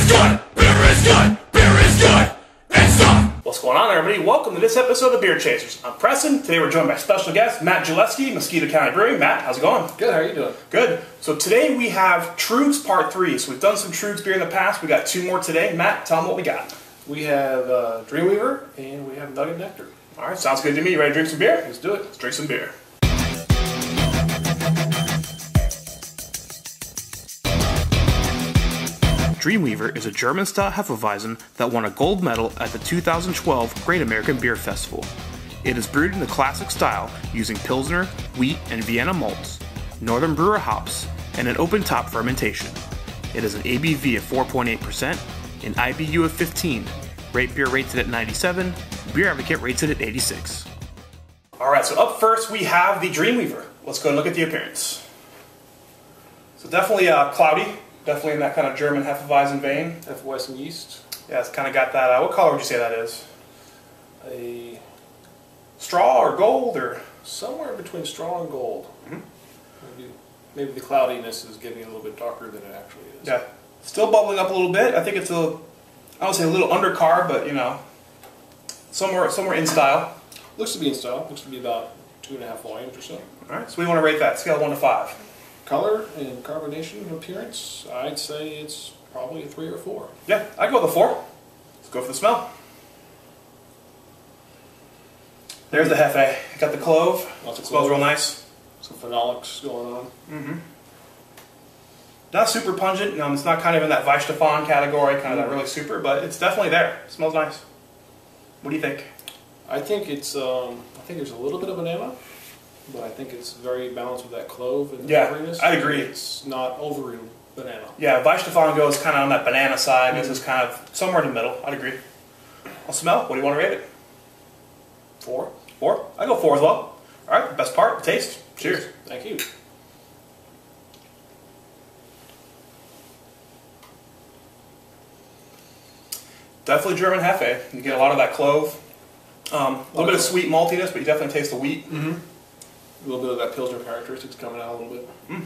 good! Beer is good! Beer is good! It's done! What's going on, everybody? Welcome to this episode of Beer Chasers. I'm Preston. Today we're joined by special guest Matt Geleske, Musquito County Brewing. Matt, how's it going? Good, how are you doing? Good. So today we have Troegs Part 3. So we've done some Troegs beer in the past. We got 2 more today. Matt, tell them what we got. We have Dreamweaver and we have Nugget Nectar. All right, sounds good to me. You ready to drink some beer? Let's do it. Let's drink some beer. Dreamweaver is a German-style Hefeweizen that won a gold medal at the 2012 Great American Beer Festival. It is brewed in the classic style using Pilsner, wheat, and Vienna malts, Northern Brewer hops, and an open-top fermentation. It has an ABV of 4.8%, an IBU of 15, Rate Beer rates it at 97, Beer Advocate rates it at 86. Alright, so up first we have the Dreamweaver. Let's go and look at the appearance. So definitely cloudy. Definitely in that kind of German Hefeweizen vein. Hefeweizen yeast. Yeah, it's kind of got that. What color would you say that is? A straw or gold or somewhere between straw and gold. Mm-hmm. Maybe the cloudiness is getting a little bit darker than it actually is. Yeah, still bubbling up a little bit. I think it's I don't say a little undercarb, but you know, somewhere in style. Looks to be in style. Looks to be about 2.5 volumes or so. All right. So we want to rate that scale of 1 to 5. Color and carbonation appearance, I'd say it's probably a 3 or 4. Yeah, I'd go with a 4. Let's go for the smell. There's the Hefe. Got the clove. Lots of smells clove. real nice. Some phenolics going on. Mm-hmm. Not super pungent. It's not kind of in that Weichstefan category, kind of that really super, but it's definitely there. It smells nice. What do you think? I think it's. I think there's a little bit of banana. But I think it's very balanced with that clove and yeah, I agree. It's not over banana. Yeah, Weichstefan goes kind of on that banana side. This is kind of somewhere in the middle. I'd agree. I'll smell. What do you want to rate it? 4. 4? I go 4 as well. All right, the best part, the taste. Cheers. Thank you. Definitely German Hefe. You get a lot of that clove. A little bit of sweet maltiness, but you definitely taste the wheat. Mm-hmm. A little bit of that Pilsner characteristics coming out a little bit. Mm.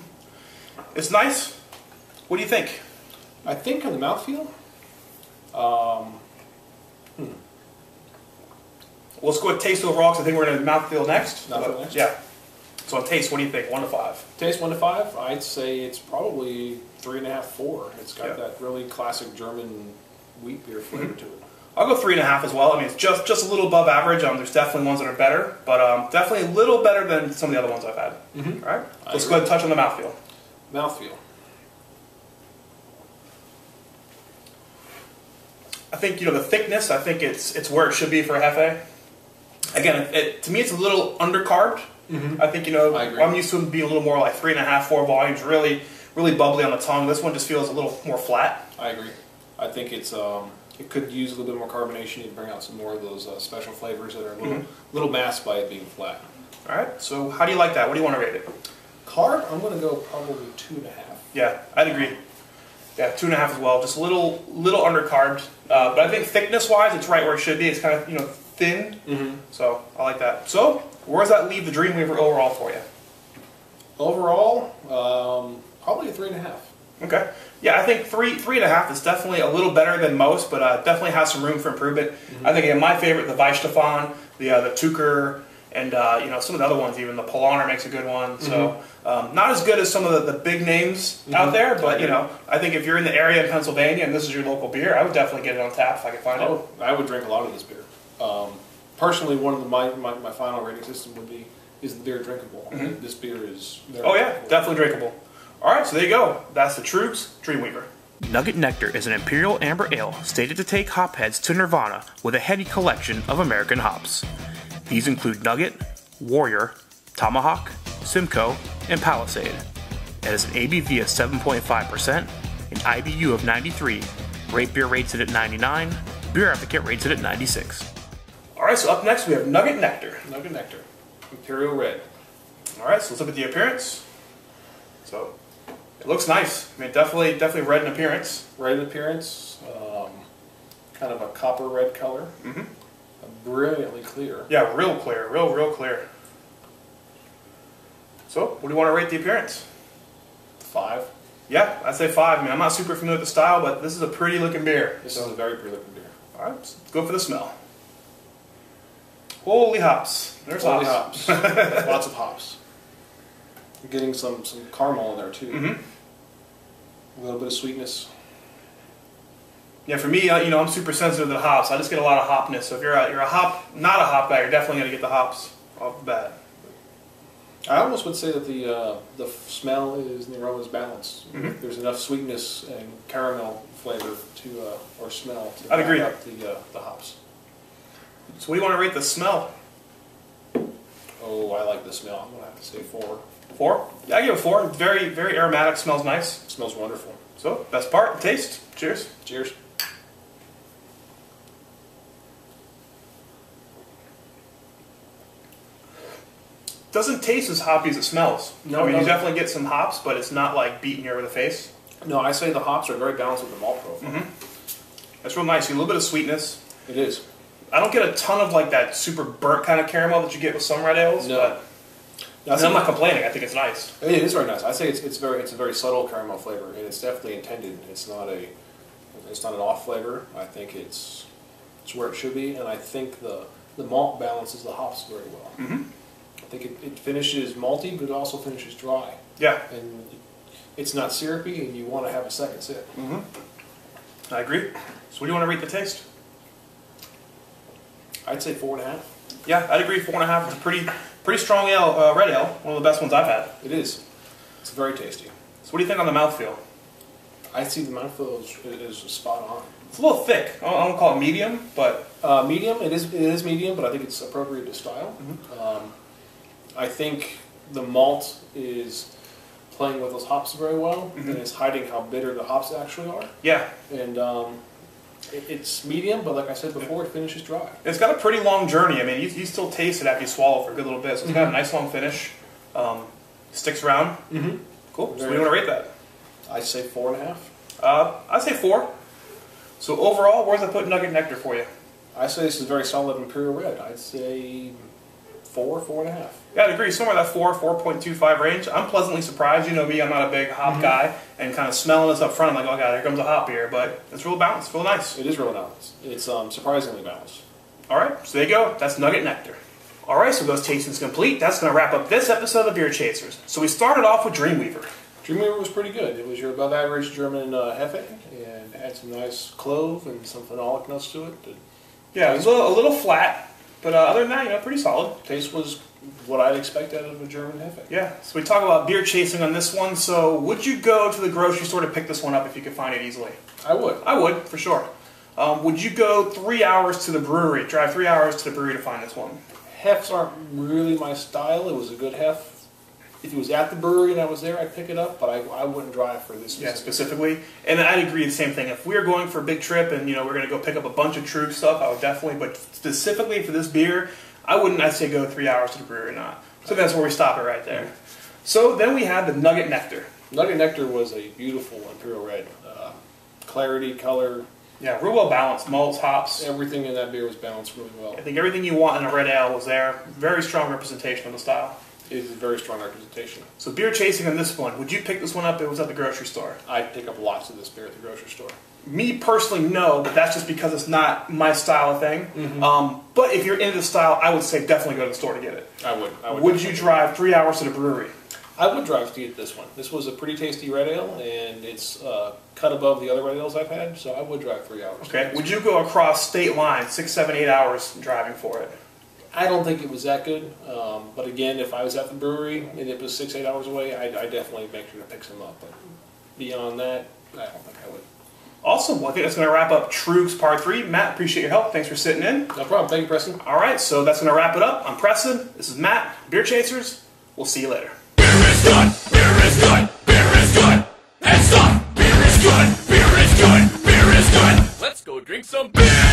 It's nice. What do you think? I think on the mouthfeel, Let's go with taste overall, because I think we're going to mouthfeel next. Mouthfeel next? Yeah. So on taste, what do you think? 1 to 5? Taste 1 to 5, I'd say it's probably 3.5, 4. It's got that really classic German wheat beer flavor to it. I'll go 3.5 as well. I mean, it's just a little above average. There's definitely ones that are better, but definitely a little better than some of the other ones I've had. Mm-hmm. All right, let's go ahead and touch on the mouthfeel. Mouthfeel. I think the thickness. I think it's where it should be for a Hefe. Again, to me, it's a little undercarbed. Mm-hmm. I think I agree. I'm used to them being a little more like 3.5, 4 volumes, really bubbly on the tongue. This one just feels a little more flat. I agree. I think it's. It could use a little bit more carbonation and bring out some more of those special flavors that are a little masked by it being flat. All right, so how do you like that? What do you want to rate it? Carb, I'm going to go probably 2.5. Yeah, I'd agree. Yeah, 2.5 as well. Just a little undercarbed, but I think thickness-wise, it's right where it should be. It's kind of thin, so I like that. So where does that leave the Dreamweaver overall for you? Overall, probably a 3.5. Okay. Yeah, I think 3.5 is definitely a little better than most, but definitely has some room for improvement. I think, again, my favorite, the Weichstefan, the Tucher, and some of the other ones, even the Polaner makes a good one. So not as good as some of the big names out there, but I think if you're in the area in Pennsylvania and this is your local beer, I would definitely get it on tap if I could find it. I would drink a lot of this beer. Personally, one of my final rating system would be, is the beer drinkable? This beer is very drinkable. Definitely drinkable. All right, so there you go. That's the Troegs Dreamweaver. Nugget Nectar is an Imperial Amber Ale stated to take hopheads to nirvana with a heady collection of American hops. These include Nugget, Warrior, Tomahawk, Simcoe, and Palisade. It has an ABV of 7.5%, an IBU of 93, Rate Beer rates it at 99, Beer Advocate rates it at 96. All right, so up next we have Nugget Nectar. Nugget Nectar, Imperial Red. All right, so let's look at the appearance. So it looks nice. I mean, definitely red in appearance. Red in appearance, kind of a copper red color. Brilliantly clear. Yeah, real clear, real clear. So, what do you want to rate the appearance? 5. Yeah, I'd say 5. I mean, I'm not super familiar with the style, but this is a pretty looking beer. This is a very pretty looking beer. All right, let's go for the smell. Holy hops. There's Holy hops. Lots of hops. You're getting some caramel in there too. Mm-hmm. A little bit of sweetness. Yeah, for me, you know, I'm super sensitive to the hops. I just get a lot of hopness. So if you're not a hop guy, you're definitely going to get the hops off the bat. I almost would say that the smell is and the aroma is balanced. Mm-hmm. There's enough sweetness and caramel flavor to or smell to I'd agree. back up the hops. So what do you want to rate the smell? Oh, I like the smell. I'm gonna have to say 4. 4? Yeah, I give it a 4. It's very, very aromatic. Smells nice. It smells wonderful. So best part, taste. Cheers. Cheers. Doesn't taste as hoppy as it smells. No, I mean, it you doesn't. definitely get some hops, but it's not like beating you over the face. No, I say the hops are very balanced with the malt profile. Mm-hmm. That's real nice. You get a little bit of sweetness. It is. I don't get a ton of like that super burnt kind of caramel that you get with some red ales, No. but I'm not complaining. I think it's nice. It is very nice. I say it's a very subtle caramel flavor, and it's definitely intended. It's not an off flavor. I think it's where it should be, and I think the malt balances the hops very well. Mm-hmm. I think it finishes malty, but it also finishes dry. Yeah. And it's not syrupy, and you want to have a second sip. Mm-hmm. I agree. So what do you want to rate the taste? I'd say 4.5. Yeah, I'd agree. 4.5 is a pretty strong ale, red ale. One of the best ones I've had. It is. It's very tasty. So what do you think on the mouthfeel? I see the mouthfeel is spot on. It's a little thick. I don't call it medium, but Medium. It is medium, but I think it's appropriate to style. Mm-hmm. I think the malt is playing with those hops very well, Mm-hmm. and it's hiding how bitter the hops actually are. yeah, And it's medium, but like I said before, it finishes dry. it's got a pretty long journey. I mean, you still taste it after you swallow for a good little bit. So it's got a nice long finish. Sticks around. Mm-hmm. Cool. So what do you want to rate that? I say 4.5. I'd say 4. So overall, where's I put Nugget Nectar for you? I say this is a very solid Imperial Red. I'd say 4.5. Yeah, I'd agree. Somewhere in that 4.25 range. I'm pleasantly surprised. You know me, I'm not a big hop guy, and kind of smelling this up front, I'm like, oh god, here comes a hop beer. But it's real balanced, real nice. It is real balanced. It's surprisingly balanced. All right, so there you go. That's Nugget Nectar. All right, so those tastings complete. That's going to wrap up this episode of Beer Chasers. So we started off with Dreamweaver. Dreamweaver was pretty good. It was your above average German Hefe, and had some nice clove and some phenolic nuts to it. Yeah, it was a little flat, but other than that, you know, pretty solid. Taste was what I'd expect out of a German Hefe. Yeah, so we talk about beer chasing on this one. So would you go to the grocery store to pick this one up if you could find it easily? I would. I would, for sure. Would you go 3 hours to the brewery, drive 3 hours to the brewery to find this one? Hefs aren't really my style. It was a good hef. If it was at the brewery and I was there, I'd pick it up, but I wouldn't drive for this. Yeah, specifically. And I'd agree the same thing. If we were going for a big trip and, you know, we're going to go pick up a bunch of Troegs stuff, I would definitely, but specifically for this beer, I'd say go 3 hours to the brewery or not. So that's where we stop it right there. So then we had the Nugget Nectar. Nugget Nectar was a beautiful Imperial Red. Clarity, color. Yeah, real well balanced. Malts, hops. Everything in that beer was balanced really well. I think everything you want in a red ale was there. Very strong representation of the style. It is a very strong representation. So beer chasing on this one, would you pick this one up if it was at the grocery store? I'd pick up lots of this beer at the grocery store. Me personally, no, but that's just because it's not my style of thing. Mm-hmm. But if you're into the style, I would say definitely go to the store to get it. I would. Would you drive 3 hours to the brewery? I would drive to get this one. This was a pretty tasty red ale, and it's cut above the other red ales I've had, so I would drive 3 hours. Okay. Would you go across state lines, 6, 7, 8 hours driving for it? I don't think it was that good, but again, if I was at the brewery and it was 6, 8 hours away, I'd definitely make sure to pick some up. But beyond that, I don't think I would. Awesome. Well, I think that's going to wrap up Troegs Part 3. Matt, appreciate your help. Thanks for sitting in. No problem. Thank you, Preston. All right, so that's going to wrap it up. I'm Preston. This is Matt, Beer Chasers. We'll see you later. Beer is good, beer is good, beer is good, and stop. Beer is good, beer is good, beer is good. Let's go drink some beer.